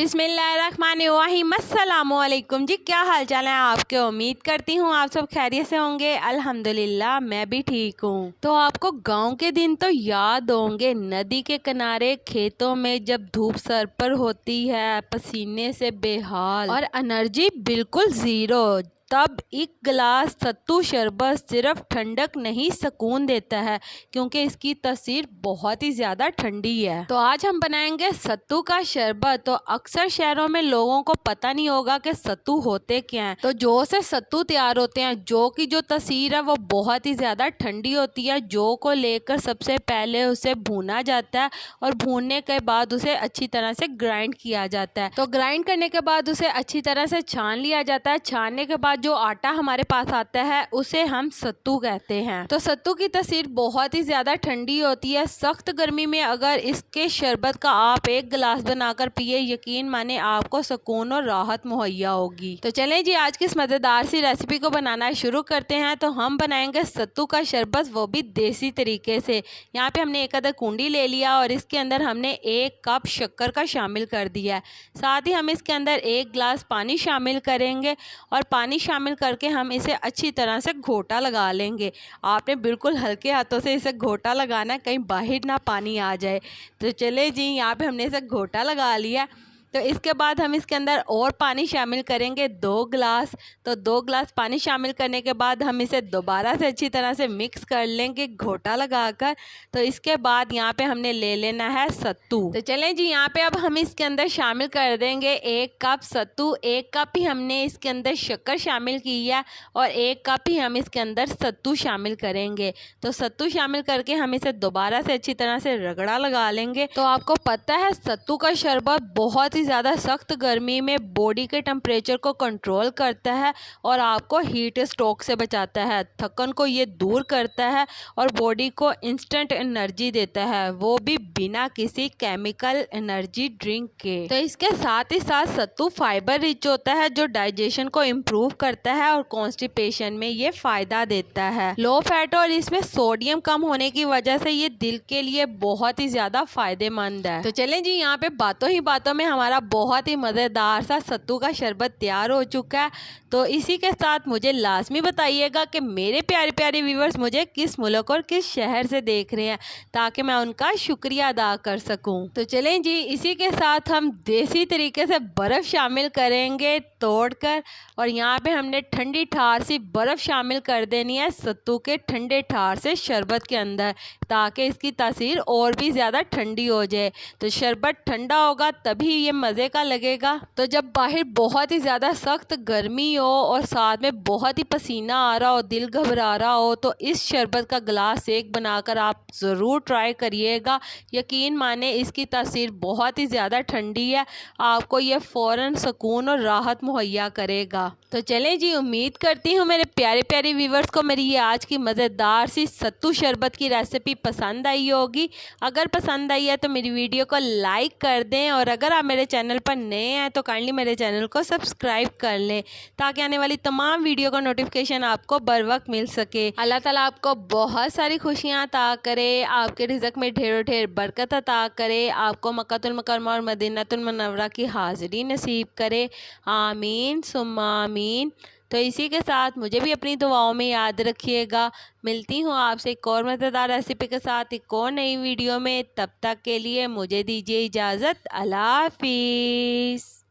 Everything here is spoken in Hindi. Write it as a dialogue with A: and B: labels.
A: बिस्मिल्लाहिर्रहमानिर्रहीम। अस्सलामुअलैकुम जी, क्या हाल चाल है आपके। उम्मीद करती हूँ आप सब खैरियत से होंगे। अल्हम्दुलिल्लाह मैं भी ठीक हूँ। तो आपको गांव के दिन तो याद होंगे, नदी के किनारे खेतों में जब धूप सर पर होती है, पसीने से बेहाल और एनर्जी बिल्कुल ज़ीरो, तब एक गिलास सत्तू शरबत सिर्फ ठंडक नहीं सुकून देता है, क्योंकि इसकी तासीर बहुत ही ज़्यादा ठंडी है। तो आज हम बनाएंगे सत्तू का शरबत। तो अक्सर शहरों में लोगों को पता नहीं होगा कि सत्तू होते क्या हैं। तो जो से सत्तू तैयार होते हैं, जो की जो तासीर है वो बहुत ही ज़्यादा ठंडी होती है। जो को लेकर सबसे पहले उसे भूना जाता है और भूनने के बाद उसे अच्छी तरह से ग्राइंड किया जाता है। तो ग्राइंड करने के बाद उसे अच्छी तरह से छान लिया जाता है। छानने के बाद जो आटा हमारे पास आता है उसे हम सत्तू कहते हैं। तो सत्तू की तासीर बहुत ही ज़्यादा ठंडी होती है। सख्त गर्मी में अगर इसके शरबत का आप एक गिलास बनाकर पिए, यकीन माने आपको सुकून और राहत मुहैया होगी। तो चलें जी, आज की इस मज़ेदार सी रेसिपी को बनाना शुरू करते हैं। तो हम बनाएंगे सत्तू का शरबत, वो भी देसी तरीके से। यहाँ पे हमने एक आधा कूंडी ले लिया और इसके अंदर हमने 1 कप शक्कर का शामिल कर दिया है। साथ ही हम इसके अंदर 1 गिलास पानी शामिल करेंगे और पानी शामिल करके हम इसे अच्छी तरह से घोटा लगा लेंगे। आपने बिल्कुल हल्के हाथों से इसे घोटा लगाना है, कहीं बाहर ना पानी आ जाए। तो चले जी, यहाँ पे हमने इसे घोटा लगा लिया। तो इसके बाद हम इसके अंदर और पानी शामिल करेंगे 2 गिलास। तो 2 गिलास पानी शामिल करने के बाद हम इसे दोबारा से अच्छी तरह से मिक्स कर लेंगे घोटा लगाकर। तो इसके बाद यहाँ पे हमने ले लेना है सत्तू। तो चलें जी, यहाँ पे अब हम इसके अंदर शामिल कर देंगे 1 कप सत्तू। 1 कप ही हमने इसके अंदर शक्कर शामिल की है और 1 कप ही हम इसके अंदर सत्तू शामिल करेंगे। तो सत्तू शामिल करके हम इसे दोबारा से अच्छी तरह से रगड़ा लगा लेंगे। तो आपको पता है सत्तू का शरबत बहुत ज़्यादा सख्त गर्मी में बॉडी के टेम्परेचर को कंट्रोल करता है और आपको हीट स्ट्रोक से बचाता है। थकन को ये दूर करता है और बॉडी को इंस्टेंट एनर्जी देता है, वो भी बिना किसी केमिकल एनर्जी ड्रिंक के। तो इसके साथ ही साथ सत्तू फाइबर रिच होता है, जो डाइजेशन को इम्प्रूव करता है और कॉन्स्टिपेशन में ये फ़ायदा देता है। लो फैट और इसमें सोडियम कम होने की वजह से ये दिल के लिए बहुत ही ज़्यादा फ़ायदेमंद है। तो चलें जी, यहाँ पे बातों ही बातों में हमारा बहुत ही मज़ेदार सा सत्तू का शरबत तैयार हो चुका है। तो इसी के साथ मुझे लाजमी बताइएगा कि मेरे प्यारे प्यारे व्यूवर्स मुझे किस मुल्क और किस शहर से देख रहे हैं, ताकि मैं उनका शुक्रिया अदा कर सकूं। तो चलें जी, इसी के साथ हम देसी तरीके से बर्फ़ शामिल करेंगे तोड़कर, और यहाँ पे हमने ठंडी ठार सी बर्फ़ शामिल कर देनी है सत्तू के ठंडे ठार से शरबत के अंदर, ताकि इसकी तासीर और भी ज़्यादा ठंडी हो जाए। तो शरबत ठंडा होगा तभी ये मज़े का लगेगा। तो जब बाहर बहुत ही ज़्यादा सख्त गर्मी हो और साथ में बहुत ही पसीना आ रहा हो, दिल घबरा रहा हो, तो इस शरबत का गिलास एक बनाकर आप ज़रूर ट्राई करिएगा। यकीन माने इसकी तासीर बहुत ही ज़्यादा ठंडी है, आपको ये फ़ौरन सुकून और राहत मुहैया करेगा। तो चलें जी, उम्मीद करती हूँ मेरे प्यारे प्यारे व्यूवर्स को मेरी ये आज की मज़ेदार सी सत्तू शरबत की रेसिपी पसंद आई होगी। अगर पसंद आई है तो मेरी वीडियो को लाइक कर दें, और अगर आप मेरे चैनल पर नए हैं तो काइंडली मेरे चैनल को सब्सक्राइब कर लें, ताकि आने वाली तमाम वीडियो का नोटिफिकेशन आपको बर वक्त मिल सके। अल्लाह ताला आपको बहुत सारी खुशियाँ अता करे, आपके रिज़्क़ में ढेरों ढेर बरकत अता करे, आपको मक्कातुल मुकर्रमा और मदीनातुल मुनव्वरा की हाज़िरी नसीब करे। आमीन सुम्मा आमीन। तो इसी के साथ मुझे भी अपनी दुआओं में याद रखिएगा। मिलती हूँ आपसे एक और मज़ेदार रेसिपी के साथ एक और नई वीडियो में। तब तक के लिए मुझे दीजिए इजाज़त। अल्लाह हाफ़िज़।